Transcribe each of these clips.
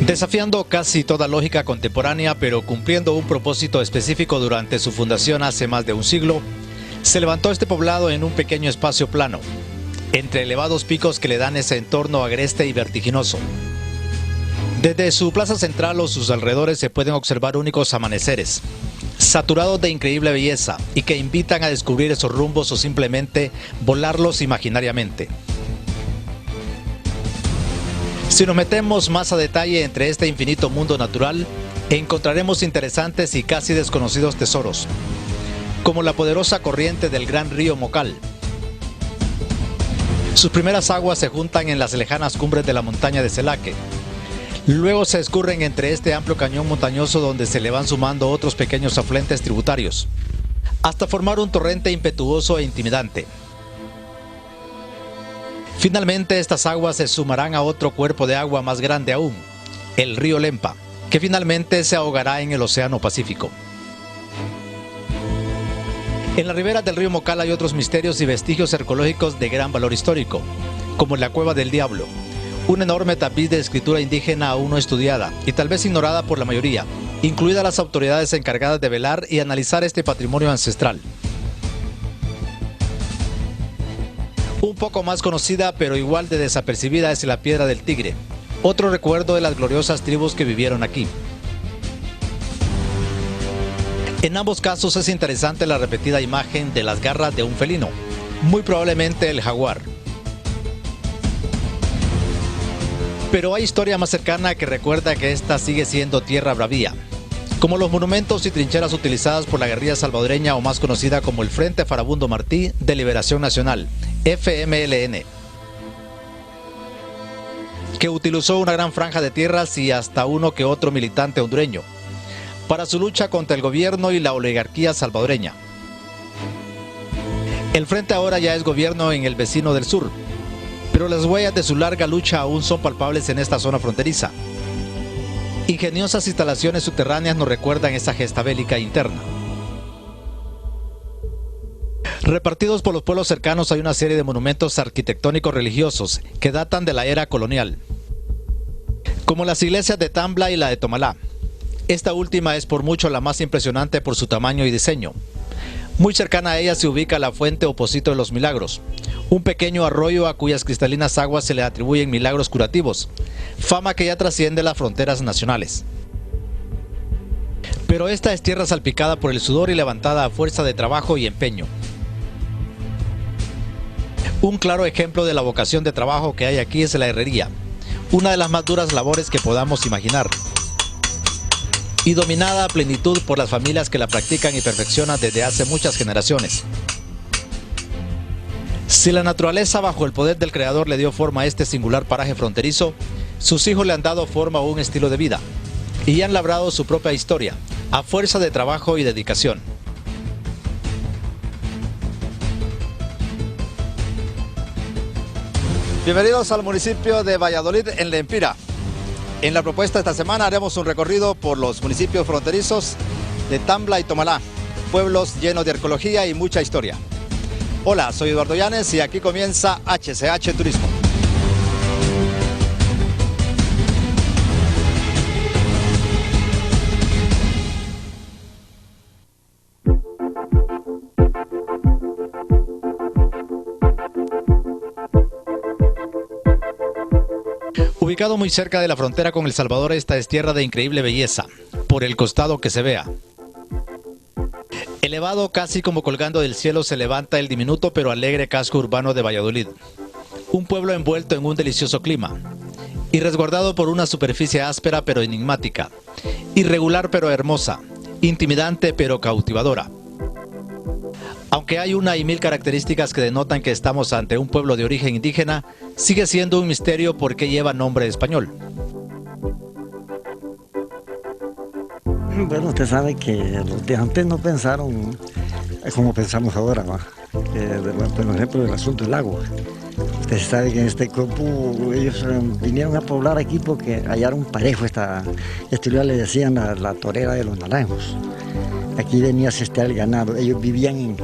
Desafiando casi toda lógica contemporánea, pero cumpliendo un propósito específico durante su fundación hace más de un siglo, se levantó este poblado en un pequeño espacio plano, entre elevados picos que le dan ese entorno agreste y vertiginoso. Desde su plaza central o sus alrededores se pueden observar únicos amaneceres, saturados de increíble belleza y que invitan a descubrir esos rumbos o simplemente volarlos imaginariamente. Si nos metemos más a detalle entre este infinito mundo natural, encontraremos interesantes y casi desconocidos tesoros, como la poderosa corriente del gran río Mocal. Sus primeras aguas se juntan en las lejanas cumbres de la montaña de Celaque. Luego se escurren entre este amplio cañón montañoso donde se le van sumando otros pequeños afluentes tributarios, hasta formar un torrente impetuoso e intimidante. Finalmente estas aguas se sumarán a otro cuerpo de agua más grande aún, el río Lempa, que finalmente se ahogará en el Océano Pacífico. En la ribera del río Mocal hay otros misterios y vestigios arqueológicos de gran valor histórico, como la Cueva del Diablo, un enorme tapiz de escritura indígena aún no estudiada y tal vez ignorada por la mayoría, incluidas las autoridades encargadas de velar y analizar este patrimonio ancestral. Un poco más conocida pero igual de desapercibida es la Piedra del Tigre, otro recuerdo de las gloriosas tribus que vivieron aquí. En ambos casos es interesante la repetida imagen de las garras de un felino, muy probablemente el jaguar. Pero hay historia más cercana que recuerda que esta sigue siendo tierra bravía, como los monumentos y trincheras utilizadas por la guerrilla salvadoreña o más conocida como el Frente Farabundo Martí de Liberación Nacional, FMLN, que utilizó una gran franja de tierras y hasta uno que otro militante hondureño para su lucha contra el gobierno y la oligarquía salvadoreña. El Frente ahora ya es gobierno en el vecino del sur, pero las huellas de su larga lucha aún son palpables en esta zona fronteriza. Ingeniosas instalaciones subterráneas nos recuerdan esa gesta bélica interna. Repartidos por los pueblos cercanos hay una serie de monumentos arquitectónicos religiosos que datan de la era colonial, como las iglesias de Tambla y la de Tomalá. Esta última es por mucho la más impresionante por su tamaño y diseño. Muy cercana a ella se ubica la fuente o Pocito de los Milagros, un pequeño arroyo a cuyas cristalinas aguas se le atribuyen milagros curativos, fama que ya trasciende las fronteras nacionales. Pero esta es tierra salpicada por el sudor y levantada a fuerza de trabajo y empeño. Un claro ejemplo de la vocación de trabajo que hay aquí es la herrería, una de las más duras labores que podamos imaginar, y dominada a plenitud por las familias que la practican y perfeccionan desde hace muchas generaciones. Si la naturaleza bajo el poder del Creador le dio forma a este singular paraje fronterizo, sus hijos le han dado forma a un estilo de vida y han labrado su propia historia a fuerza de trabajo y dedicación. Bienvenidos al municipio de Valladolid en Lempira. En la propuesta esta semana haremos un recorrido por los municipios fronterizos de Tambla y Tomalá, pueblos llenos de arqueología y mucha historia. Hola, soy Eduardo Llanes y aquí comienza HCH Turismo. Ubicado muy cerca de la frontera con El Salvador, esta es tierra de increíble belleza, por el costado que se vea. Elevado casi como colgando del cielo se levanta el diminuto pero alegre casco urbano de Valladolid, un pueblo envuelto en un delicioso clima, y resguardado por una superficie áspera pero enigmática, irregular pero hermosa, intimidante pero cautivadora. Aunque hay una y mil características que denotan que estamos ante un pueblo de origen indígena, sigue siendo un misterio por qué lleva nombre español. Bueno, usted sabe que los de antes no pensaron como pensamos ahora, ¿va? Por ejemplo, el asunto del agua. Usted sabe que en este campo ellos vinieron a poblar aquí porque hallaron parejo este lugar le decían la torera de los naranjos. Aquí venía a cestear el ganado. Ellos vivían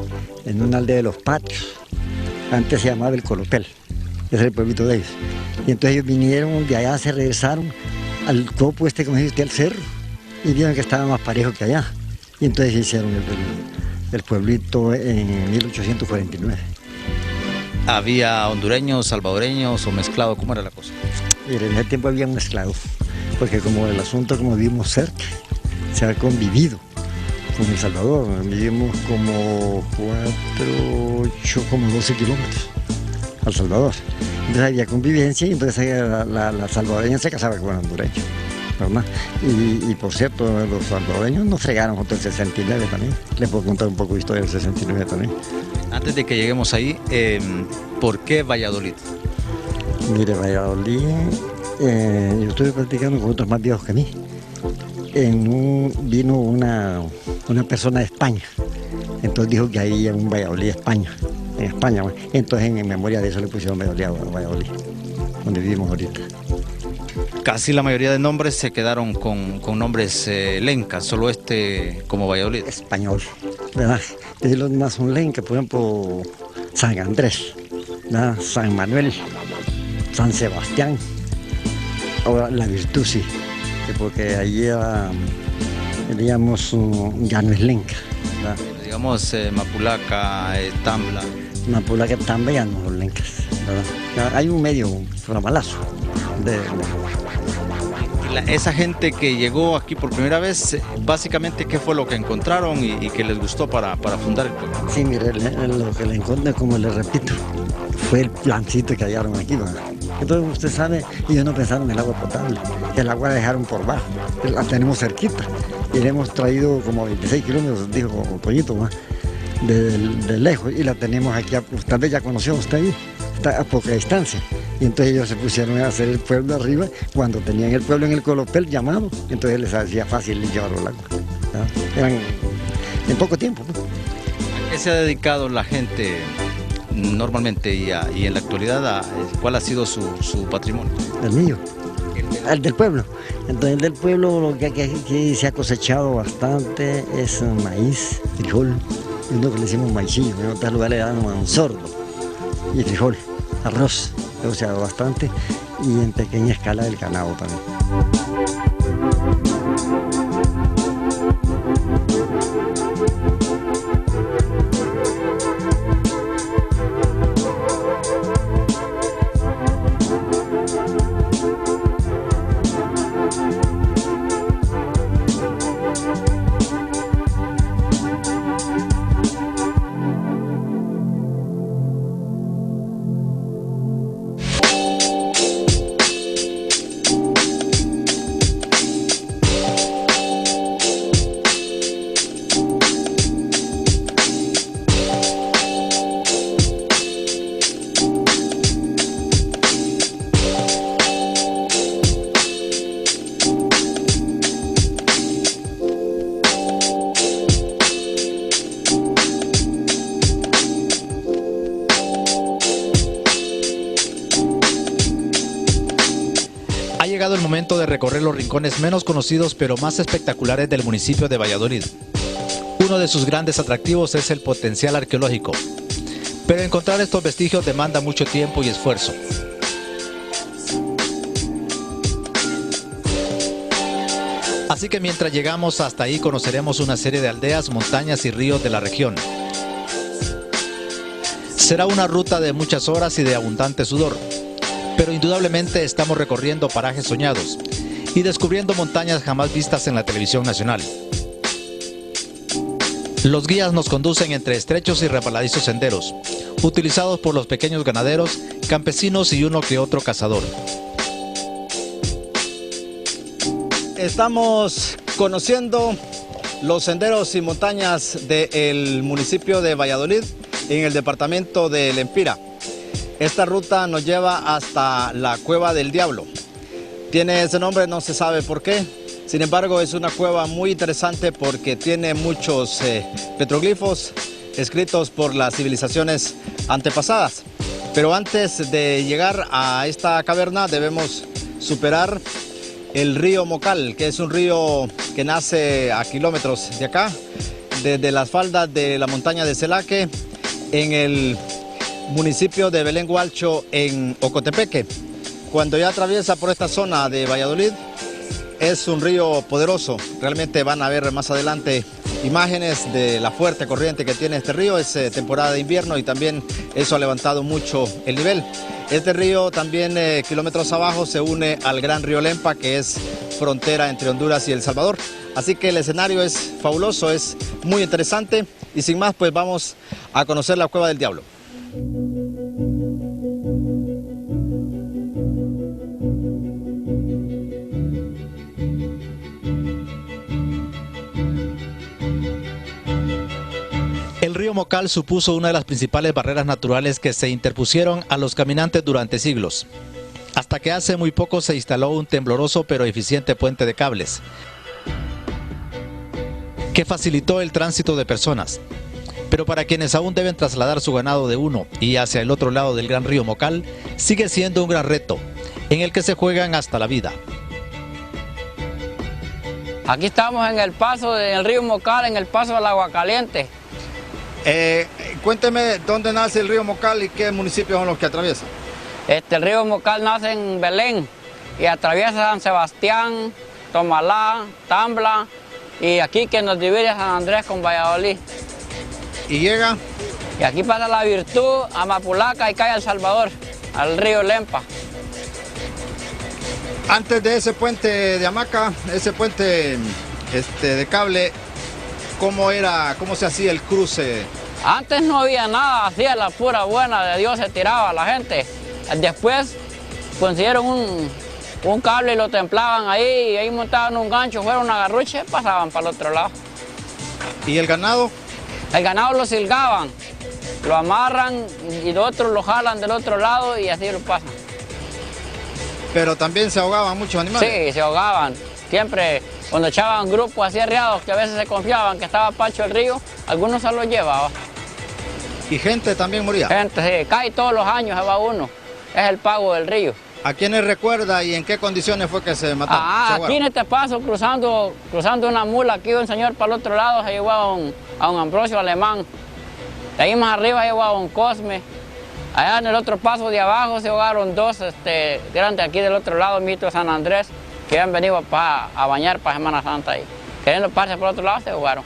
en una aldea de los patios. Antes se llamaba el Colopel. Ese es el pueblito de ellos. Y entonces ellos vinieron, de allá se regresaron al copo como dice usted, al cerro, y vieron que estaba más parejo que allá. Y entonces hicieron el pueblito en 1849. ¿Había hondureños, salvadoreños o mezclado? ¿Cómo era la cosa? Mire, en ese tiempo había mezclado, porque como el asunto, como vivimos cerca, se ha convivido con El Salvador. Vivimos como 12 kilómetros al Salvador. Entonces había convivencia y entonces la salvadoreña se casaba con el hondureño, ¿verdad? Y por cierto, los salvadoreños nos fregaron junto al 69 también. Les puedo contar un poco de historia del 69 también. Antes de que lleguemos ahí, ¿por qué Valladolid? Mire, Valladolid, yo estuve platicando con otros más viejos que mí. Vino una persona de España, entonces dijo que había un Valladolid, España, en España. Entonces en memoria de eso le pusieron Valladolid, donde vivimos ahorita. Casi la mayoría de nombres se quedaron con nombres lencas, solo como Valladolid. Español, ¿verdad? Y los demás son lencas, por ejemplo, San Andrés, ¿verdad? San Manuel, San Sebastián, ahora La Virtud sí, porque allí digamos, ya no es lenca, ¿verdad? Digamos Mapulaca, Tambla. Mapulaca, Tambla ya no son lencas, ¿verdad? Hay un medio ramalazo Esa gente que llegó aquí por primera vez, básicamente, ¿qué fue lo que encontraron y que les gustó para fundar el pueblo? Sí, mire, lo que le encontré, como le repito, fue el plancito que hallaron aquí, ¿verdad? Entonces usted sabe, ellos no pensaron en el agua potable, el agua la dejaron por bajo, la tenemos cerquita, y le hemos traído como 26 kilómetros, dijo Pollito, de lejos, y la tenemos aquí, tal vez ya conoció usted ahí, está a poca distancia. Y entonces ellos se pusieron a hacer el pueblo arriba, cuando tenían el pueblo en el Colopel llamado, entonces les hacía fácil llevarlo al agua, ¿verdad? Eran en poco tiempo, ¿no? ¿A qué se ha dedicado la gente normalmente y en la actualidad? ¿Cuál ha sido su patrimonio? El mío, el del pueblo. Entonces el del pueblo lo que aquí se ha cosechado bastante es maíz, frijol, y lo que le decimos maicillo, en otros lugares le dan sordo y frijol, arroz. O sea, bastante, y en pequeña escala el ganado también. Ha llegado el momento de recorrer los rincones menos conocidos pero más espectaculares del municipio de Valladolid. Uno de sus grandes atractivos es el potencial arqueológico, pero encontrar estos vestigios demanda mucho tiempo y esfuerzo. Así que mientras llegamos hasta ahí conoceremos una serie de aldeas, montañas y ríos de la región. Será una ruta de muchas horas y de abundante sudor, pero indudablemente estamos recorriendo parajes soñados y descubriendo montañas jamás vistas en la televisión nacional. Los guías nos conducen entre estrechos y resbaladizos senderos, utilizados por los pequeños ganaderos, campesinos y uno que otro cazador. Estamos conociendo los senderos y montañas del municipio de Valladolid, en el departamento de Lempira. Esta ruta nos lleva hasta la Cueva del Diablo. Tiene ese nombre, no se sabe por qué. Sin embargo, es una cueva muy interesante porque tiene muchos petroglifos escritos por las civilizaciones antepasadas. Pero antes de llegar a esta caverna debemos superar el río Mocal, que es un río que nace a kilómetros de acá, desde las faldas de la montaña de Celaque, en el municipio de Belén Gualcho, en Ocotepeque. Cuando ya atraviesa por esta zona de Valladolid, Es un río poderoso, realmente van a ver más adelante imágenes de la fuerte corriente que tiene este río. Es temporada de invierno y también eso ha levantado mucho el nivel. Este río también kilómetros abajo se une al gran río Lempa, que es frontera entre Honduras y El Salvador. Así que el escenario es fabuloso, es muy interesante y sin más pues vamos a conocer la Cueva del Diablo. El río Mocal supuso una de las principales barreras naturales que se interpusieron a los caminantes durante siglos, hasta que hace muy poco se instaló un tembloroso pero eficiente puente de cables, que facilitó el tránsito de personas. Pero para quienes aún deben trasladar su ganado de uno y hacia el otro lado del gran río Mocal, sigue siendo un gran reto, en el que se juegan hasta la vida. Aquí estamos en el paso del río Mocal, en el paso del Agua Caliente. Cuénteme dónde nace el río Mocal y qué municipios son los que atraviesan. El río Mocal nace en Belén y atraviesa San Sebastián, Tomalá, Tambla y aquí que nos divide San Andrés con Valladolid. ¿Y llega? Y aquí pasa La Virtud, Amapulaca y cae El Salvador, al río Lempa. Antes de ese puente de hamaca, ese puente de cable, ¿cómo se hacía el cruce? Antes no había nada, hacía la pura buena de Dios, se tiraba a la gente. Después consiguieron un cable y lo templaban ahí, y ahí montaban un gancho, fueron una garrucha y pasaban para el otro lado. ¿Y el ganado? El ganado lo silgaban, lo amarran y los otros lo jalan del otro lado y así lo pasan. Pero también se ahogaban muchos animales. Sí, se ahogaban. Siempre cuando echaban grupos así arriados que a veces se confiaban que estaba Pacho el río, algunos se los llevaba. ¿Y gente también moría? Gente, sí, cae todos los años, se va uno. Es el pago del río. ¿A quiénes recuerda y en qué condiciones fue que se mataron? Aquí en este paso, cruzando una mula, aquí iba un señor para el otro lado, se llevó a un Ambrosio alemán. De ahí más arriba se llevó a un Cosme. Allá en el otro paso de abajo se ahogaron dos grandes aquí del otro lado, Mito San Andrés, que habían venido a bañar para Semana Santa ahí. Queriendo pasarse por el otro lado, se ahogaron.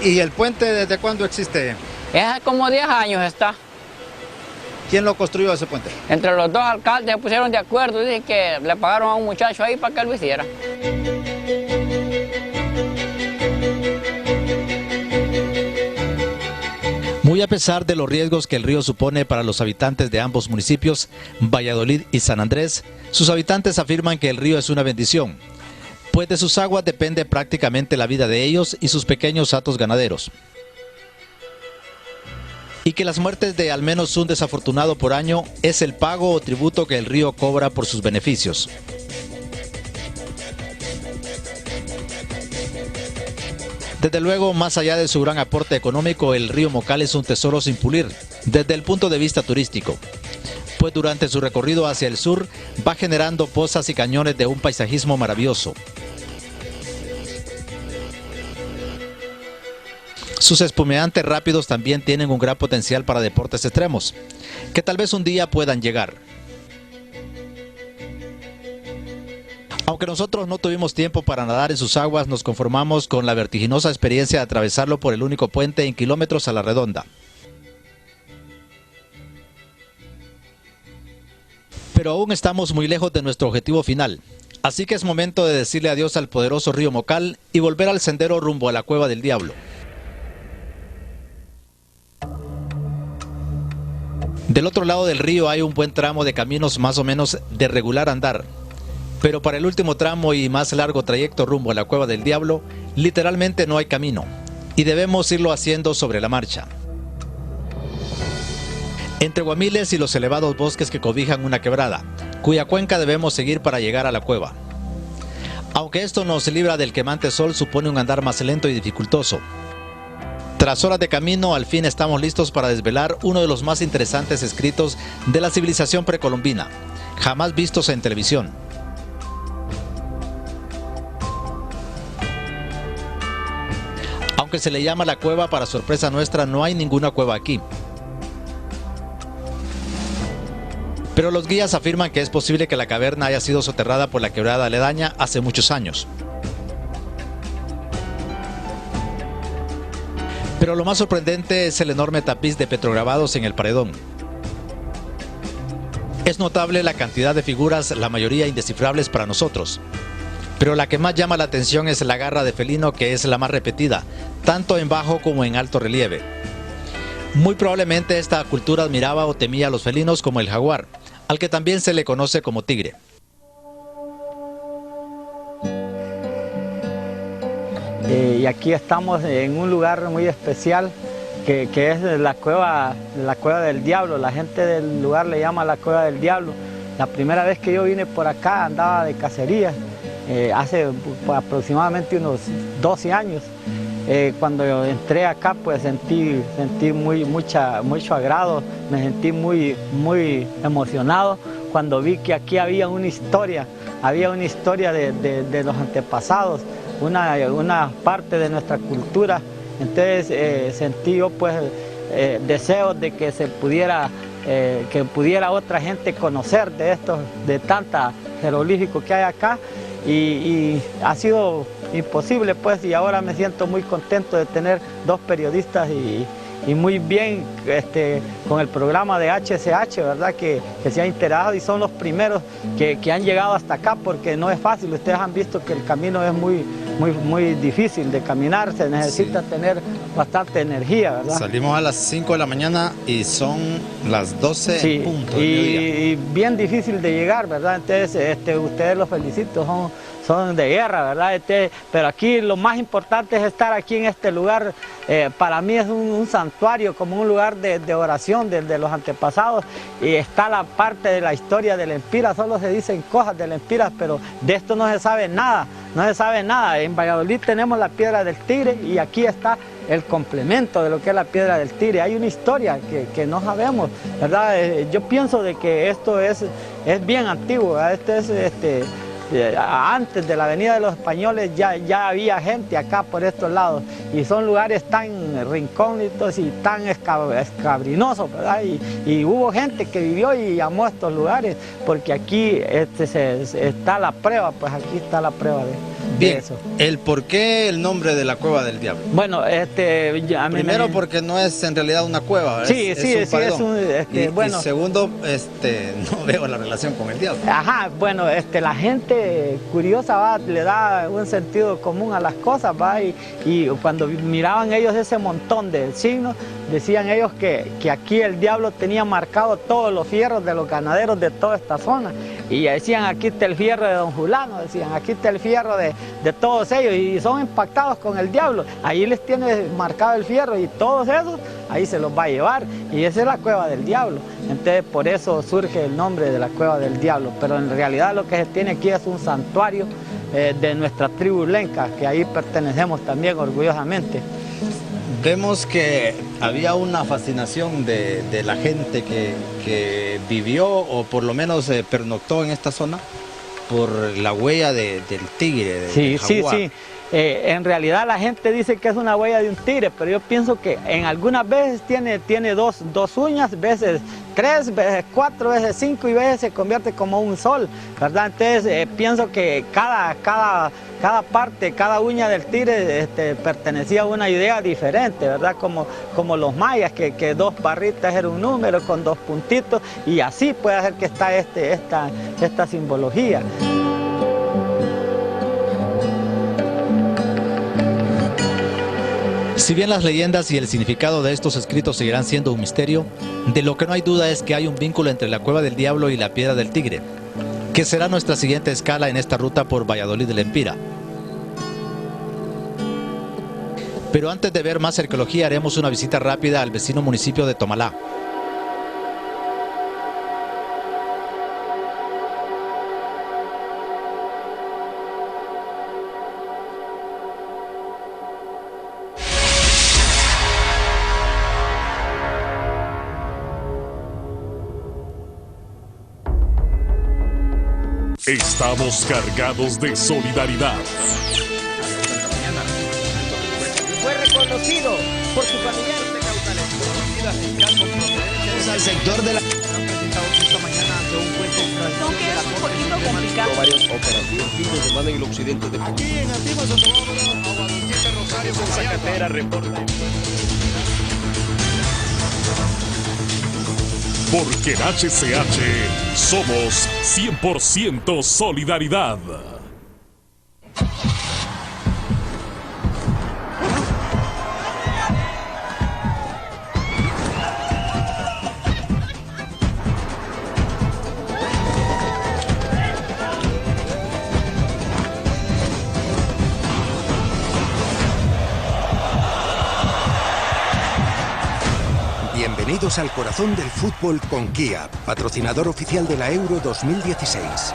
¿Y el puente desde cuándo existe? Es como 10 años está. ¿Quién lo construyó ese puente? Entre los dos alcaldes se pusieron de acuerdo, dicen que le pagaron a un muchacho ahí para que lo hiciera. Muy a pesar de los riesgos que el río supone para los habitantes de ambos municipios, Valladolid y San Andrés, sus habitantes afirman que el río es una bendición, pues de sus aguas depende prácticamente la vida de ellos y sus pequeños hatos ganaderos. Y que las muertes de al menos un desafortunado por año es el pago o tributo que el río cobra por sus beneficios. Desde luego, más allá de su gran aporte económico, el río Mocal es un tesoro sin pulir, desde el punto de vista turístico, pues durante su recorrido hacia el sur va generando pozas y cañones de un paisajismo maravilloso. Sus espumeantes rápidos también tienen un gran potencial para deportes extremos, que tal vez un día puedan llegar. Aunque nosotros no tuvimos tiempo para nadar en sus aguas, nos conformamos con la vertiginosa experiencia de atravesarlo por el único puente en kilómetros a la redonda. Pero aún estamos muy lejos de nuestro objetivo final, así que es momento de decirle adiós al poderoso río Mocal y volver al sendero rumbo a la Cueva del Diablo. Del otro lado del río hay un buen tramo de caminos más o menos de regular andar, pero para el último tramo y más largo trayecto rumbo a la Cueva del Diablo, literalmente no hay camino, y debemos irlo haciendo sobre la marcha. Entre guamiles y los elevados bosques que cobijan una quebrada, cuya cuenca debemos seguir para llegar a la cueva. Aunque esto nos libra del quemante sol, supone un andar más lento y dificultoso. Tras horas de camino, al fin estamos listos para desvelar uno de los más interesantes escritos de la civilización precolombina, jamás vistos en televisión. Aunque se le llama la cueva, para sorpresa nuestra no hay ninguna cueva aquí. Pero los guías afirman que es posible que la caverna haya sido soterrada por la quebrada aledaña hace muchos años. Pero lo más sorprendente es el enorme tapiz de petrograbados en el paredón. Es notable la cantidad de figuras, la mayoría indescifrables para nosotros. Pero la que más llama la atención es la garra de felino, que es la más repetida, tanto en bajo como en alto relieve. Muy probablemente esta cultura admiraba o temía a los felinos como el jaguar, al que también se le conoce como tigre. Y aquí estamos en un lugar muy especial que es la cueva del Diablo. La gente del lugar le llama la Cueva del Diablo. La primera vez que yo vine por acá andaba de cacería, hace aproximadamente unos 12 años. Cuando yo entré acá pues sentí mucho agrado, me sentí muy emocionado cuando vi que aquí había una historia de los antepasados, una parte de nuestra cultura. Entonces sentí yo pues deseos de que que pudiera otra gente conocer de tanta jeroglífico que hay acá, y ha sido imposible pues, y ahora me siento muy contento de tener dos periodistas y muy bien con el programa de HCH, ¿verdad? Que se ha enterado y son los primeros que han llegado hasta acá, porque no es fácil. Ustedes han visto que el camino es muy difícil de caminar, se necesita tener bastante energía, ¿verdad? Salimos a las 5 de la mañana y son las 12 Sí, en punto. y bien difícil de llegar, ¿verdad? Entonces ustedes los felicito, son de guerra, ¿verdad? Pero aquí lo más importante es estar aquí en este lugar. Para mí es un santuario, como un lugar de oración de los antepasados, y está la parte de la historia del Empira. Solo se dicen cosas del Empira, pero de esto no se sabe nada, no se sabe nada. En Valladolid tenemos la Piedra del Tigre y aquí está el complemento de lo que es la Piedra del Tigre. Hay una historia que no sabemos, ¿verdad? Yo pienso de que esto es bien antiguo, ¿verdad? Antes de la venida de los españoles ya había gente acá por estos lados, y son lugares tan rincónitos y tan escabrinosos, ¿verdad? Y hubo gente que vivió y amó estos lugares, porque aquí está la prueba, pues aquí está la prueba de eso. ¿El por qué el nombre de la Cueva del Diablo? Bueno, primero porque no es en realidad una cueva, sí, es un bueno. Y segundo, no veo la relación con el diablo. Ajá, bueno, la gente curiosa le da un sentido común a las cosas, ¿va? Y cuando miraban ellos ese montón de signos, decían ellos que aquí el diablo tenía marcado todos los fierros de los ganaderos de toda esta zona, y decían: aquí está el fierro de don Julano, decían: aquí está el fierro de todos ellos, y son impactados con el diablo. Ahí les tiene marcado el fierro, y todos esos ahí se los va a llevar, y esa es la Cueva del Diablo. Entonces por eso surge el nombre de la Cueva del Diablo, pero en realidad lo que se tiene aquí es un santuario de nuestra tribu lenca, que ahí pertenecemos también orgullosamente. Vemos que había una fascinación de la gente que vivió, o por lo menos pernoctó en esta zona, por la huella del tigre, del jaguar. Sí. En realidad la gente dice que es una huella de un tigre, pero yo pienso que en algunas veces tiene dos uñas, veces 3, veces 4, veces 5, y veces se convierte como un sol, ¿verdad? Entonces pienso que cada parte, cada uña del tigre pertenecía a una idea diferente, ¿verdad? Como los mayas, que 2 barritas era un número con 2 puntitos, y así puede ser que está esta simbología. Si bien las leyendas y el significado de estos escritos seguirán siendo un misterio, de lo que no hay duda es que hay un vínculo entre la Cueva del Diablo y la Piedra del Tigre, que será nuestra siguiente escala en esta ruta por Valladolid del Empira. Pero antes de ver más arqueología, haremos una visita rápida al vecino municipio de Tomalá. Estamos cargados de solidaridad. Fue reconocido por su familiar. Al sector de la... han presentado esta mañana ante Aunque es un poquito complicado. Varios operativos fin de semana en el occidente de Aquí en Antigua Santa Bárbara, Aguadulce Rosario con Zacatera reporta. Porque en HCH somos 100% solidaridad. Bienvenidos al corazón del fútbol con Kia, patrocinador oficial de la Euro 2016.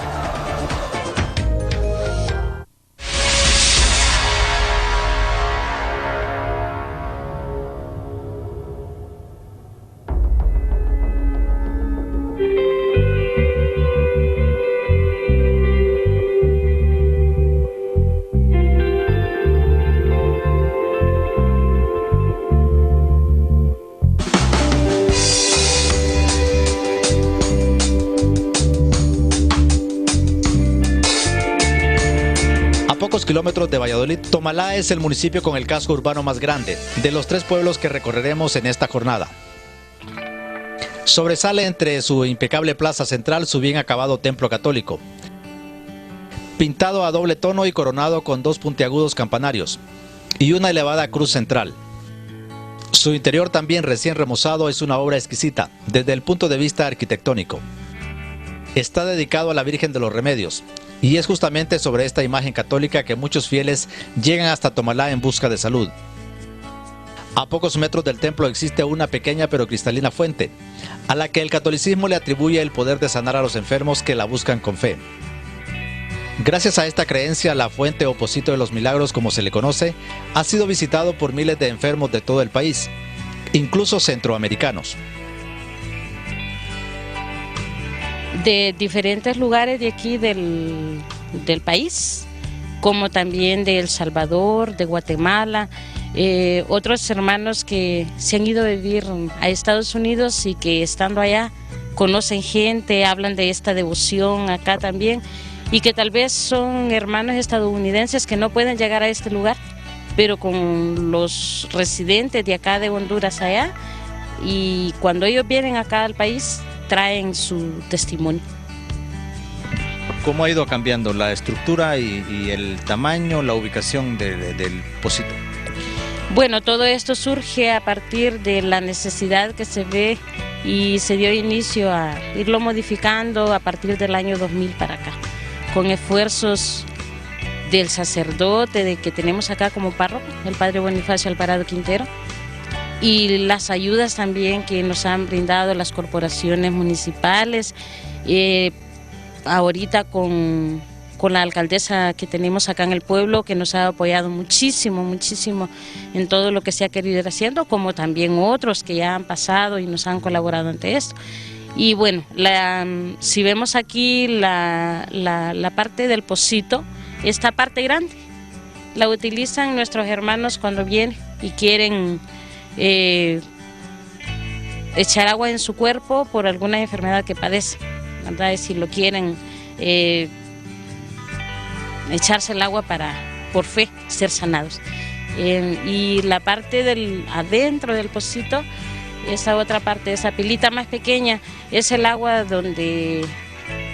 Pocos kilómetros de Valladolid, Tomalá es el municipio con el casco urbano más grande de los 3 pueblos que recorreremos en esta jornada. Sobresale entre su impecable plaza central su bien acabado templo católico, pintado a doble tono y coronado con 2 puntiagudos campanarios y una elevada cruz central. Su interior, también recién remozado, es una obra exquisita desde el punto de vista arquitectónico. Está dedicado a la Virgen de los Remedios, y es justamente sobre esta imagen católica que muchos fieles llegan hasta Tomalá en busca de salud. A pocos metros del templo existe una pequeña pero cristalina fuente, a la que el catolicismo le atribuye el poder de sanar a los enfermos que la buscan con fe. Gracias a esta creencia, la fuente o Pocito de los Milagros, como se le conoce, ha sido visitado por miles de enfermos de todo el país, incluso centroamericanos. De diferentes lugares de aquí del país, como también de El Salvador, de Guatemala, otros hermanos que se han ido a vivir a Estados Unidos y que estando allá conocen gente, hablan de esta devoción acá también, y que tal vez son hermanos estadounidenses que no pueden llegar a este lugar, pero con los residentes de acá de Honduras allá, y cuando ellos vienen acá al país traen su testimonio. ¿Cómo ha ido cambiando la estructura y el tamaño, la ubicación del pocito? Bueno, todo esto surge a partir de la necesidad que se ve y se dio inicio a irlo modificando a partir del año 2000 para acá, con esfuerzos del sacerdote que tenemos acá como párroco, el padre Bonifacio Alvarado Quintero, y las ayudas también que nos han brindado las corporaciones municipales, ahorita con la alcaldesa que tenemos acá en el pueblo, que nos ha apoyado muchísimo en todo lo que se ha querido ir haciendo, como también otros que ya han pasado y nos han colaborado ante esto. Y bueno, si vemos aquí la parte del pocito, esta parte grande, la utilizan nuestros hermanos cuando vienen y quieren echar agua en su cuerpo por alguna enfermedad que padece, ¿verdad? Si lo quieren echarse el agua para, por fe, ser sanados. Y la parte adentro del pocito, esa otra parte, esa pilita más pequeña, es el agua donde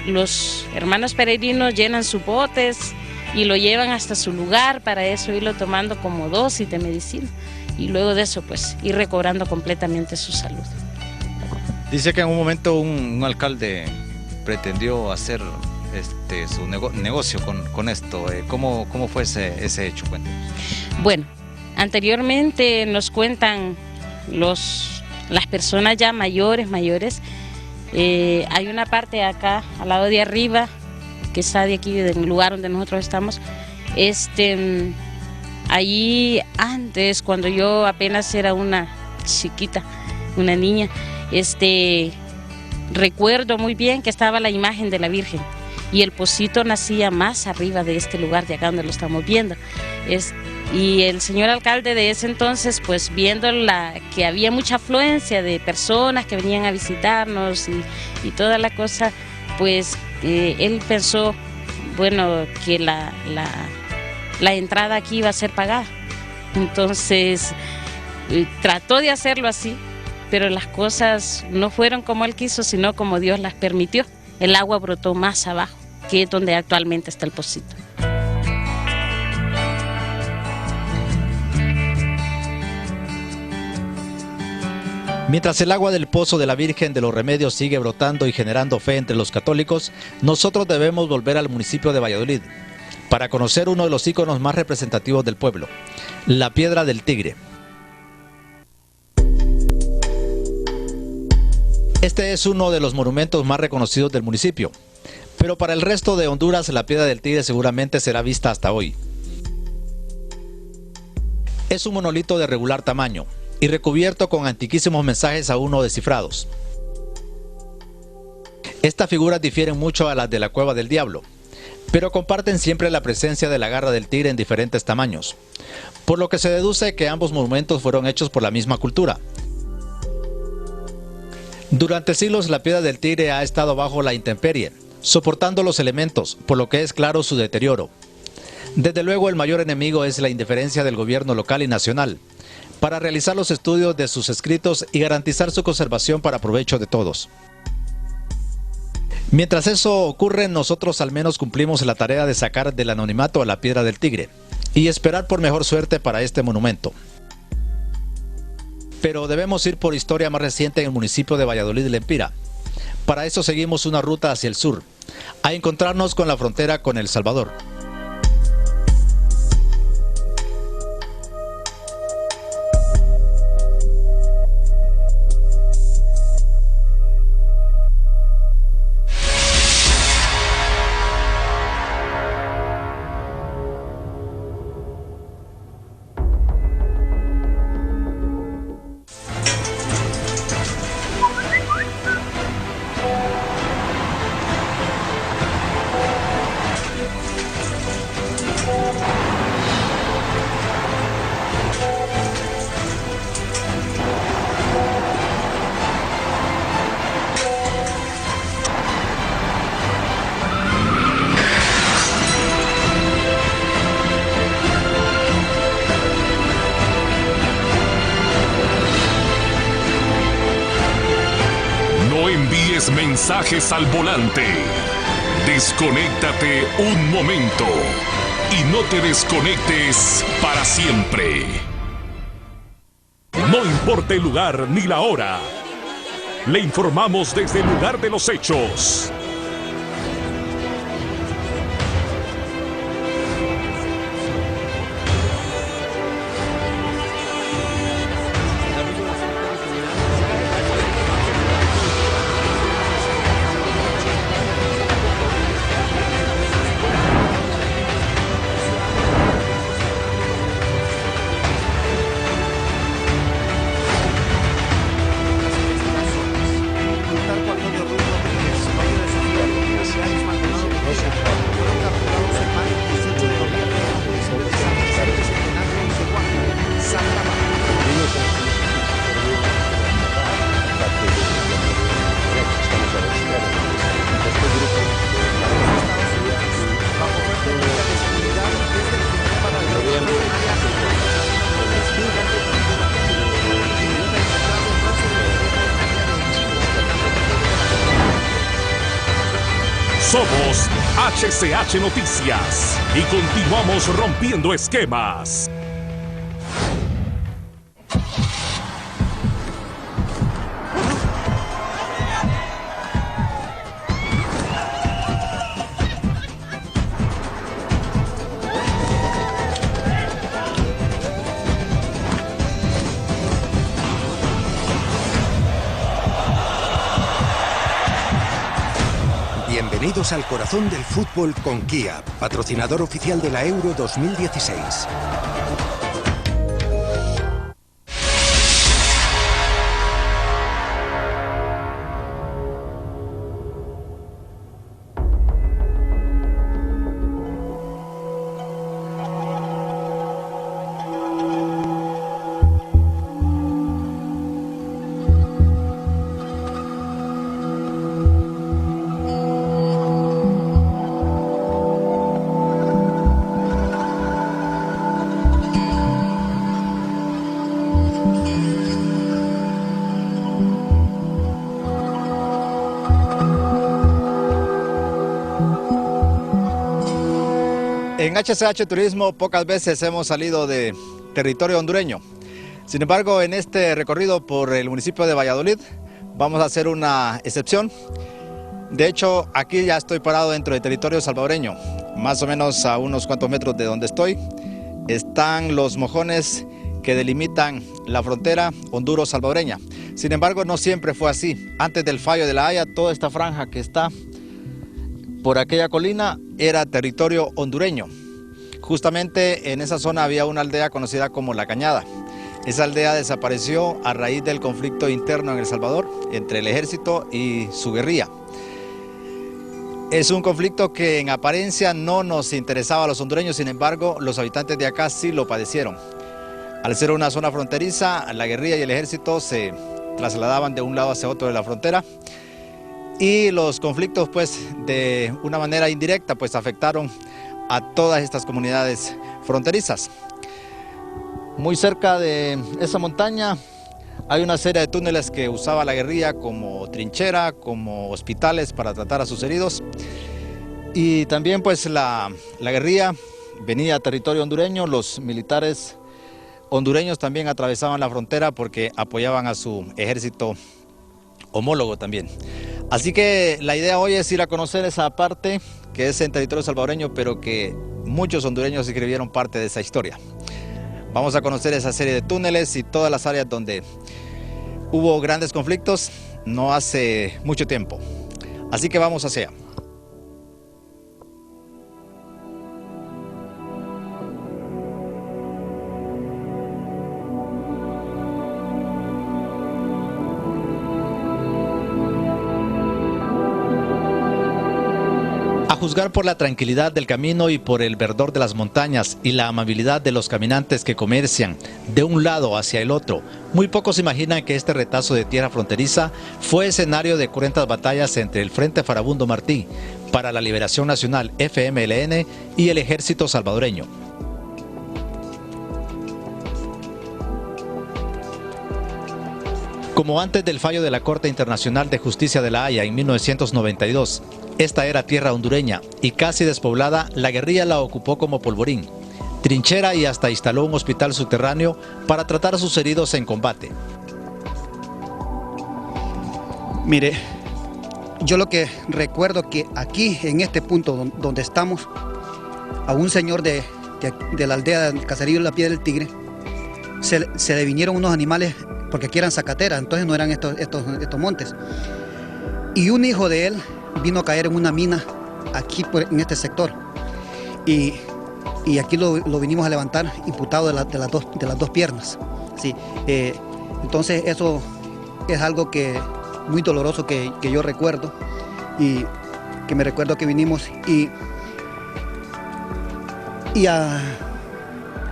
los hermanos peregrinos llenan sus botes y lo llevan hasta su lugar, para eso irlo tomando como dosis de medicina. Y luego de eso, pues, ir recobrando completamente su salud. Dice que en un momento un alcalde pretendió hacer su negocio con esto. ¿Cómo fue ese hecho? Cuéntanos. Bueno, anteriormente nos cuentan las personas ya mayores, hay una parte acá, al lado de arriba, que está de aquí, del lugar donde nosotros estamos, allí antes, cuando yo apenas era una chiquita, una niña, recuerdo muy bien que estaba la imagen de la Virgen y el pocito nacía más arriba de este lugar de acá donde lo estamos viendo. Y el señor alcalde de ese entonces, pues viendo que había mucha afluencia de personas que venían a visitarnos y toda la cosa, pues él pensó, bueno, que la entrada aquí iba a ser pagada. Entonces trató de hacerlo así, pero las cosas no fueron como él quiso, sino como Dios las permitió. El agua brotó más abajo, que es donde actualmente está el pocito. Mientras el agua del pozo de la Virgen de los Remedios sigue brotando y generando fe entre los católicos, nosotros debemos volver al municipio de Valladolid para conocer uno de los íconos más representativos del pueblo, la Piedra del Tigre. Este es uno de los monumentos más reconocidos del municipio, pero para el resto de Honduras la Piedra del Tigre seguramente será vista hasta hoy. Es un monolito de regular tamaño y recubierto con antiquísimos mensajes aún no descifrados. Estas figuras difieren mucho a las de la Cueva del Diablo, pero comparten siempre la presencia de la garra del tigre en diferentes tamaños, por lo que se deduce que ambos monumentos fueron hechos por la misma cultura. Durante siglos la Piedra del Tigre ha estado bajo la intemperie, soportando los elementos, por lo que es claro su deterioro. Desde luego el mayor enemigo es la indiferencia del gobierno local y nacional, para realizar los estudios de sus escritos y garantizar su conservación para provecho de todos. Mientras eso ocurre, nosotros al menos cumplimos la tarea de sacar del anonimato a la Piedra del Tigre y esperar por mejor suerte para este monumento. Pero debemos ir por historia más reciente en el municipio de Valladolid de Lempira. Para eso seguimos una ruta hacia el sur, a encontrarnos con la frontera con El Salvador. Mensajes al volante. Desconéctate un momento y no te desconectes para siempre. No importa el lugar ni la hora. Le informamos desde el lugar de los hechos. Somos HCH Noticias y continuamos rompiendo esquemas. Bienvenidos al corazón del fútbol con Kia, patrocinador oficial de la Euro 2016. En HCH Turismo pocas veces hemos salido de territorio hondureño. Sin embargo, en este recorrido por el municipio de Valladolid vamos a hacer una excepción. De hecho, aquí ya estoy parado dentro del territorio salvadoreño. Más o menos a unos cuantos metros de donde estoy están los mojones que delimitan la frontera honduro-salvadoreña. Sin embargo, no siempre fue así. Antes del fallo de La Haya, toda esta franja que está por aquella colina era territorio hondureño. Justamente en esa zona había una aldea conocida como La Cañada. Esa aldea desapareció a raíz del conflicto interno en El Salvador entre el ejército y su guerrilla. Es un conflicto que en apariencia no nos interesaba a los hondureños, sin embargo, los habitantes de acá sí lo padecieron. Al ser una zona fronteriza, la guerrilla y el ejército se trasladaban de un lado hacia otro de la frontera y los conflictos, pues, de una manera indirecta, pues, afectaron a todas estas comunidades fronterizas. Muy cerca de esa montaña hay una serie de túneles que usaba la guerrilla como trinchera, como hospitales para tratar a sus heridos. Y también, pues, la guerrilla venía a territorio hondureño, los militares hondureños también atravesaban la frontera porque apoyaban a su ejército homólogo también. Así que la idea hoy es ir a conocer esa parte que es en territorio salvadoreño, pero que muchos hondureños escribieron parte de esa historia. Vamos a conocer esa serie de túneles y todas las áreas donde hubo grandes conflictos no hace mucho tiempo. Así que vamos hacia allá. A juzgar por la tranquilidad del camino y por el verdor de las montañas y la amabilidad de los caminantes que comercian de un lado hacia el otro, muy pocos imaginan que este retazo de tierra fronteriza fue escenario de cruentas batallas entre el Frente Farabundo Martí para la Liberación Nacional FMLN y el ejército salvadoreño. Como antes del fallo de la Corte Internacional de Justicia de La Haya en 1992, esta era tierra hondureña y casi despoblada, la guerrilla la ocupó como polvorín, trinchera y hasta instaló un hospital subterráneo para tratar a sus heridos en combate. Mire, yo lo que recuerdo que aquí, en este punto donde estamos, a un señor de la aldea del caserío de la Piedra del Tigre, se le vinieron unos animales, porque aquí eran zacateras, entonces no eran estos montes. Y un hijo de él vino a caer en una mina aquí en este sector. Y aquí lo vinimos a levantar imputado de las dos piernas. Sí, entonces eso es algo muy doloroso que yo recuerdo y que me recuerdo que vinimos y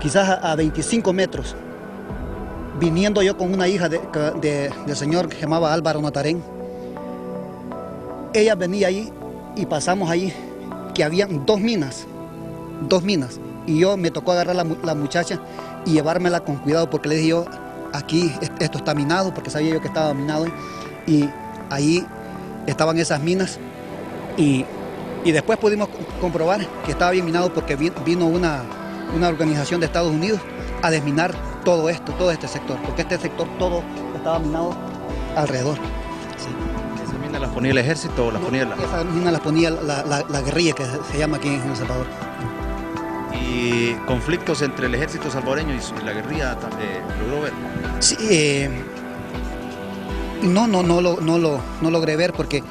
quizás a 25 metros, viniendo yo con una hija del señor que se llamaba Álvaro Natarén. Ella venía ahí y pasamos ahí que habían dos minas, y yo me tocó agarrar la muchacha y llevármela con cuidado porque le dije yo, aquí esto está minado, porque sabía yo que estaba minado, y ahí estaban esas minas y después pudimos comprobar que estaba bien minado porque vino una organización de Estados Unidos a desminar todo este sector, porque este sector todo estaba minado alrededor. Sí. ¿Esas minas las ponía el ejército o las ponía la...? Esas minas las ponía la guerrilla, que se llama aquí en El Salvador. ¿Y conflictos entre el ejército salvadoreño y la guerrilla logró ver? Sí, no logré ver porque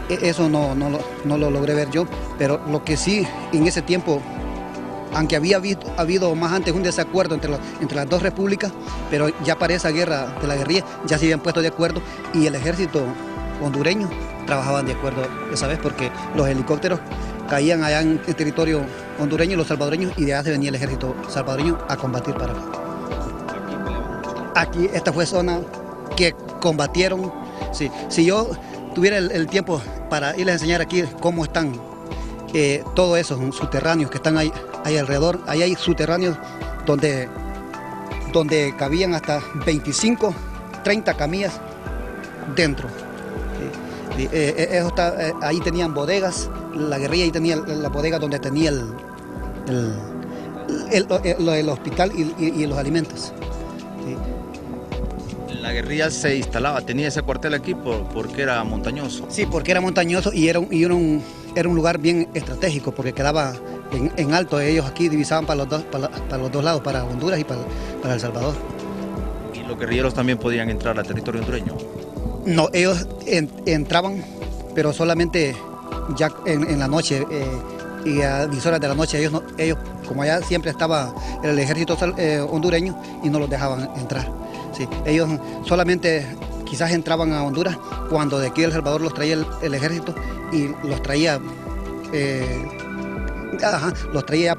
eso no lo logré ver yo, pero lo que sí en ese tiempo, aunque había habido más antes un desacuerdo entre las dos repúblicas, pero ya para esa guerra de la guerrilla ya se habían puesto de acuerdo y el ejército hondureño trabajaban de acuerdo esa vez porque los helicópteros caían allá en el territorio hondureño y los salvadoreños y de allá se venía el ejército salvadoreño a combatir para acá. Aquí esta fue zona que combatieron. Sí, si yo tuviera el tiempo para irles a enseñar aquí cómo están todos esos subterráneos que están ahí alrededor, ahí hay subterráneos donde cabían hasta 25, 30 camillas dentro. Eso ahí tenían bodegas, la guerrilla ahí tenía la bodega donde tenía el hospital y los alimentos. Sí. La guerrilla se instalaba, tenía ese cuartel aquí porque era montañoso. Sí, porque era montañoso y era un lugar bien estratégico porque quedaba en alto. Ellos aquí divisaban para los dos lados, para Honduras y para El Salvador. ¿Y los guerrilleros también podían entrar al territorio hondureño? No, ellos entraban, pero solamente ya en la noche y a 10 horas de la noche. Ellos como allá siempre estaba el ejército hondureño y no los dejaban entrar. Sí, ellos solamente quizás entraban a Honduras cuando de aquí de El Salvador los traía el ejército y los traía, los traía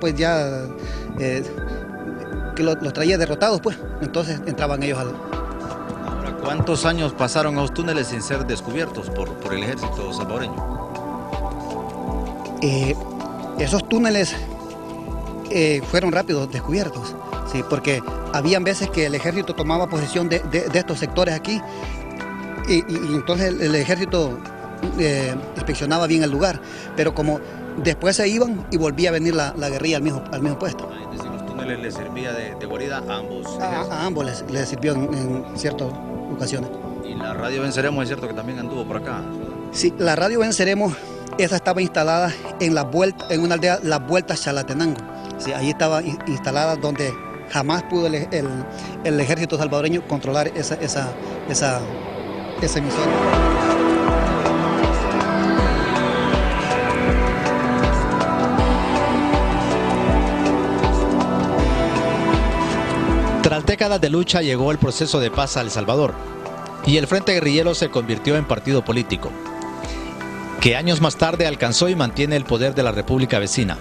derrotados, pues. Entonces entraban ellos al... Ahora, ¿cuántos años pasaron a los túneles sin ser descubiertos por el ejército salvadoreño? Esos túneles fueron rápidos descubiertos. Sí, porque habían veces que el ejército tomaba posesión de estos sectores aquí y entonces el ejército inspeccionaba bien el lugar, pero como después se iban y volvía a venir la guerrilla al mismo puesto. Es decir, los túneles les servía de guarida a ambos. A ambos les sirvió en ciertas ocasiones. ¿Y la radio Venceremos es cierto que también anduvo por acá? Sí, la radio Venceremos, esa estaba instalada en una aldea, Las Vueltas Chalatenango. Sí, ahí estaba instalada donde jamás pudo el ejército salvadoreño controlar esa emisora. Tras décadas de lucha llegó el proceso de paz a El Salvador y el Frente Guerrillero se convirtió en partido político, que años más tarde alcanzó y mantiene el poder de la República vecina.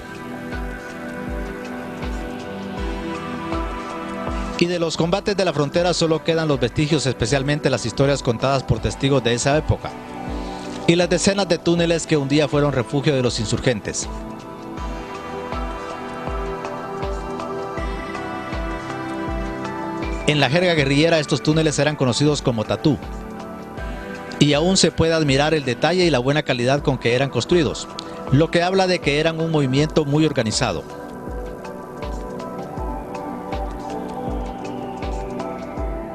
Y de los combates de la frontera solo quedan los vestigios, especialmente las historias contadas por testigos de esa época y las decenas de túneles que un día fueron refugio de los insurgentes. En la jerga guerrillera estos túneles eran conocidos como tatú y aún se puede admirar el detalle y la buena calidad con que eran construidos, lo que habla de que eran un movimiento muy organizado.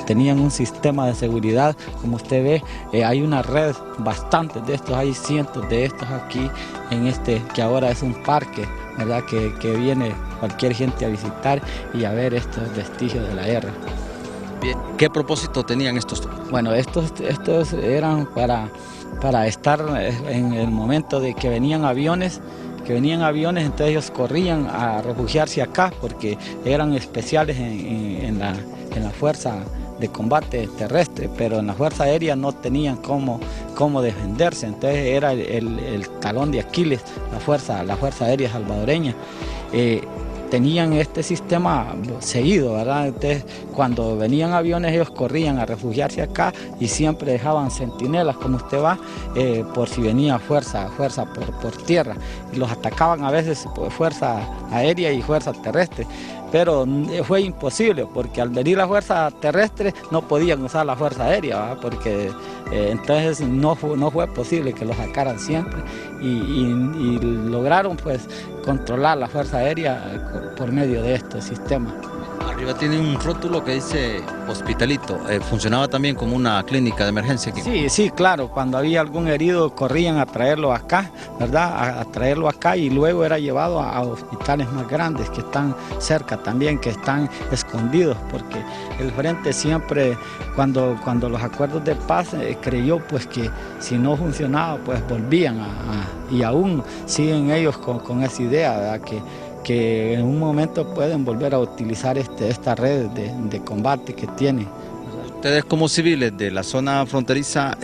Tenían un sistema de seguridad, como usted ve, hay una red bastante de estos, hay cientos de estos aquí en que ahora es un parque, ¿verdad? Que viene cualquier gente a visitar y a ver estos vestigios de la guerra. Bien, ¿qué propósito tenían estos? Bueno, estos eran para estar en el momento de que venían aviones, entonces ellos corrían a refugiarse acá porque eran especiales en la fuerza de combate terrestre, pero en la fuerza aérea no tenían cómo defenderse, entonces era el talón de Aquiles, la fuerza aérea salvadoreña. Tenían este sistema seguido, ¿verdad? Entonces, cuando venían aviones, ellos corrían a refugiarse acá y siempre dejaban centinelas, como usted va, por si venía fuerza por tierra. Y los atacaban a veces por fuerza aérea y fuerza terrestre. Pero fue imposible, porque al venir la fuerza terrestre no podían usar la fuerza aérea, ¿verdad? Porque entonces no fue posible que los sacaran siempre y lograron pues controlar la fuerza aérea por medio de este sistema. Arriba tiene un rótulo que dice Hospitalito. ¿Funcionaba también como una clínica de emergencia aquí? Sí, claro. Cuando había algún herido corrían a traerlo acá, ¿verdad? A traerlo acá y luego era llevado a hospitales más grandes que están cerca también, que están escondidos, porque el frente siempre, cuando los acuerdos de paz, creyó pues que si no funcionaba, pues volvían y aún siguen ellos con esa idea, ¿verdad? Que en un momento pueden volver a utilizar esta red de combate que tiene. Ustedes como civiles de la zona fronteriza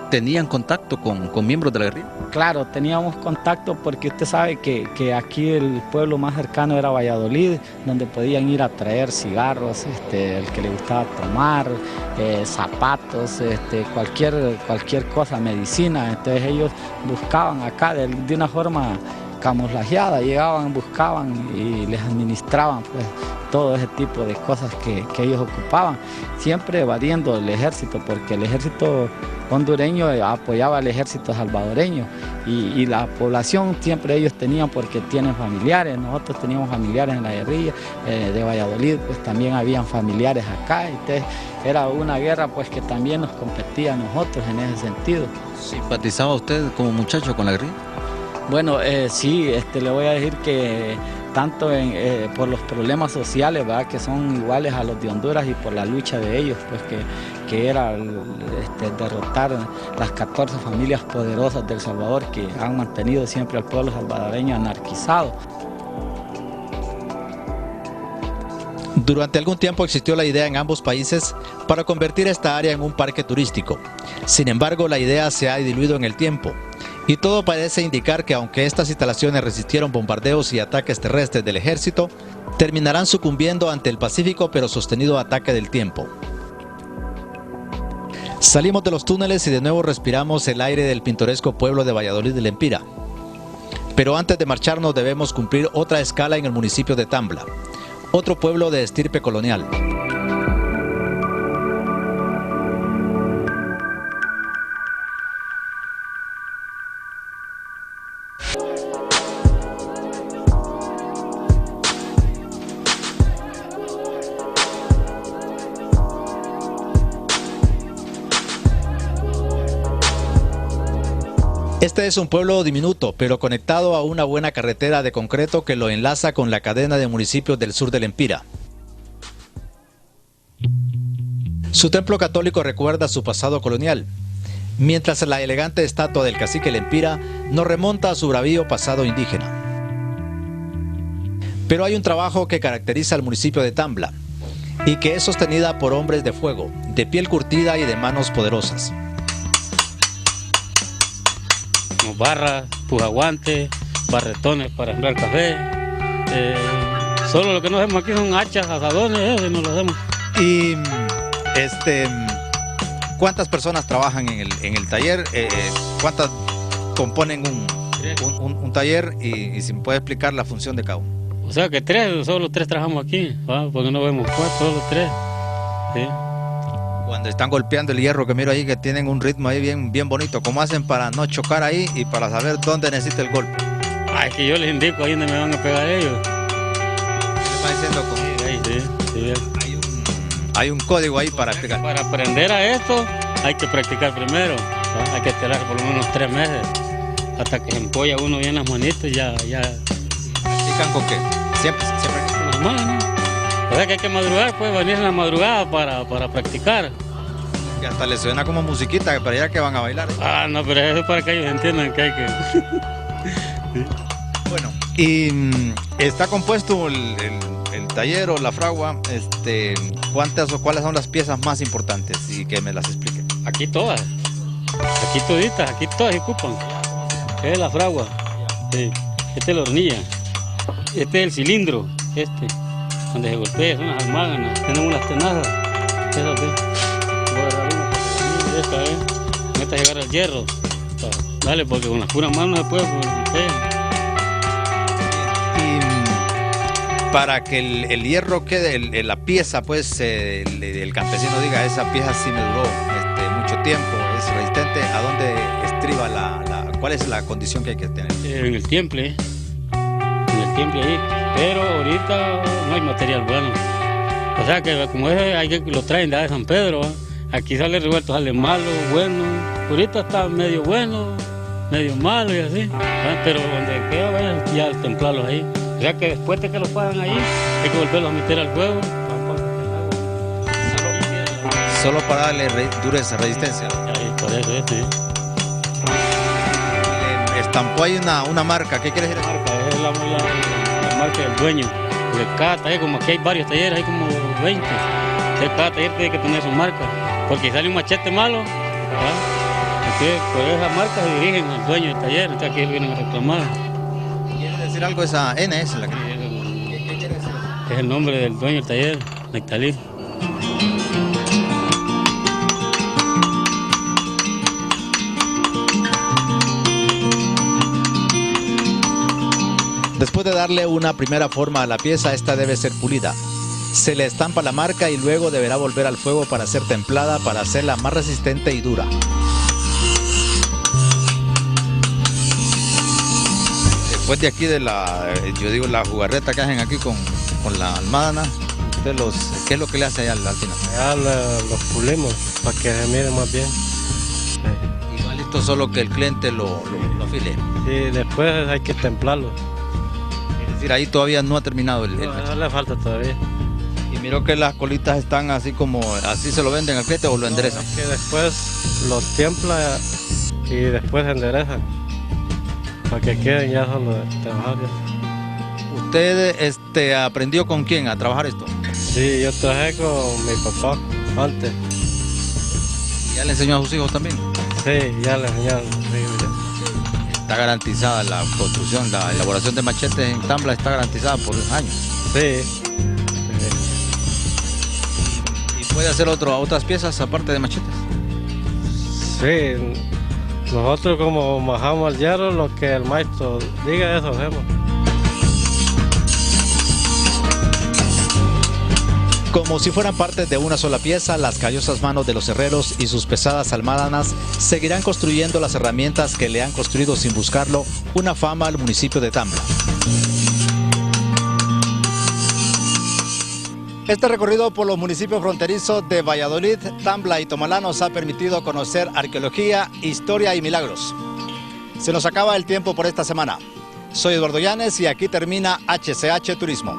¿tenían contacto con miembros de la guerrilla? Claro, teníamos contacto porque usted sabe que aquí el pueblo más cercano era Valladolid, donde podían ir a traer cigarros, el que le gustaba tomar, zapatos, cualquier cosa, medicina. Entonces ellos buscaban acá de una forma camuflajeada, llegaban, buscaban y les administraban pues todo ese tipo de cosas que ellos ocupaban, siempre evadiendo el ejército, porque el ejército hondureño apoyaba al ejército salvadoreño y la población siempre ellos tenían porque tienen familiares, nosotros teníamos familiares en la guerrilla de Valladolid, pues también habían familiares acá, entonces era una guerra pues que también nos competía a nosotros en ese sentido. ¿Simpatizaba usted como muchacho con la guerrilla? Bueno, sí, le voy a decir que tanto por los problemas sociales, ¿verdad?, que son iguales a los de Honduras y por la lucha de ellos, pues que era derrotar las 14 familias poderosas de El Salvador que han mantenido siempre al pueblo salvadoreño anarquizado. Durante algún tiempo existió la idea en ambos países para convertir esta área en un parque turístico. Sin embargo, la idea se ha diluido en el tiempo. Y todo parece indicar que aunque estas instalaciones resistieron bombardeos y ataques terrestres del ejército, terminarán sucumbiendo ante el pacífico pero sostenido ataque del tiempo. Salimos de los túneles y de nuevo respiramos el aire del pintoresco pueblo de Valladolid de Lempira. Pero antes de marcharnos debemos cumplir otra escala en el municipio de Tambla, otro pueblo de estirpe colonial. Este es un pueblo diminuto, pero conectado a una buena carretera de concreto que lo enlaza con la cadena de municipios del sur de Lempira. Su templo católico recuerda su pasado colonial, mientras la elegante estatua del cacique Lempira nos remonta a su bravío pasado indígena. Pero hay un trabajo que caracteriza al municipio de Tambla y que es sostenida por hombres de fuego, de piel curtida y de manos poderosas. Barras, pujaguantes, barretones para sembrar café. Solo lo que no hacemos aquí son hachas, asadones, no lo hacemos. Y ¿cuántas personas trabajan en el taller? ¿Cuántas componen un taller? Y si me puede explicar la función de cada uno. O sea que solo tres trabajamos aquí, ¿va? Porque no vemos cuatro, solo tres. ¿Sí? Cuando están golpeando el hierro, que miro ahí que tienen un ritmo ahí bien bonito, ¿cómo hacen para no chocar ahí y para saber dónde necesita el golpe? Es que yo les indico ahí donde me van a pegar ellos. ¿Qué les va diciendo? Hay un código ahí para explicar. Para aprender a esto hay que practicar primero, ¿va? Hay que esperar por lo menos 3 meses hasta que se empolla uno bien las manitas y ya. ¿Practican con qué? Siempre con las manos. O sea que hay que madrugar, pues venir en la madrugada para practicar. Y hasta les suena como musiquita, para allá que van a bailar. No, pero eso es para que ellos entiendan que hay que... Bueno, y está compuesto el taller o la fragua, ¿cuántas o cuáles son las piezas más importantes? Y que me las explique. Aquí todas, aquí toditas, aquí todas se ocupan. Esta es la fragua, esta es la hornilla, este es el cilindro, donde se golpea, son las almáganas, tenemos las tenazas, esas, voy a agarrar una esta, esta llegar al hierro, dale, porque con las puras manos no se puede, Y para que el hierro quede, la pieza, pues, el campesino diga, esa pieza sí me duró mucho tiempo, es resistente, ¿a dónde estriba cuál es la condición que hay que tener? En el temple ahí. Pero ahorita no hay material bueno. O sea que como lo traen de San Pedro, ¿eh? Aquí sale revuelto, sale malo, bueno. Ahorita está medio bueno, medio malo y así. ¿Eh? Pero donde queda, ya templarlos ahí. O sea que después de que los pagan ahí, hay que volverlos a meter al fuego. Solo para darle dureza, resistencia. Por eso sí. Estampó ahí una marca. ¿Qué quiere decir? Marca, es la marca del dueño. Porque cada taller, como aquí hay varios talleres, hay como 20. Cada taller tiene que tener su marca. Porque si sale un machete malo, entonces por esa marca se dirigen al dueño del taller, entonces aquí vienen a reclamar. ¿Quiere decir algo esa NS? ¿Qué quiere decir? Es el nombre del dueño del taller, Nectalí. Después de darle una primera forma a la pieza, esta debe ser pulida. Se le estampa la marca y luego deberá volver al fuego para ser templada, para hacerla más resistente y dura. Después de aquí de la jugarreta que hacen aquí con la almadana, ¿qué es lo que le hace allá al final? Allá los pulimos para que se mire más bien. Y va listo solo que el cliente lo afile. Sí, después hay que templarlo. Es decir, ahí todavía no ha terminado el No le falta todavía. Y miró que las colitas están así así se lo venden al cliente o lo enderezan. Es que después los templa y después se enderezan para que queden ya solo de trabajar. ¿Usted aprendió con quién a trabajar esto? Sí, yo trabajé con mi papá antes. ¿Y ya le enseñó a sus hijos también? Sí, ya le enseñaron a sus hijos ya. Está garantizada la construcción, la elaboración de machetes en Tambla está garantizada por años. Sí. ¿Y puede hacer otras piezas aparte de machetes? Sí, nosotros como majamos el hierro, lo que el maestro diga, eso hacemos. Como si fueran partes de una sola pieza, las callosas manos de los herreros y sus pesadas almádanas seguirán construyendo las herramientas que le han construido sin buscarlo una fama al municipio de Tambla. Este recorrido por los municipios fronterizos de Valladolid, Tambla y Tomalá nos ha permitido conocer arqueología, historia y milagros. Se nos acaba el tiempo por esta semana. Soy Eduardo Llanes y aquí termina HCH Turismo.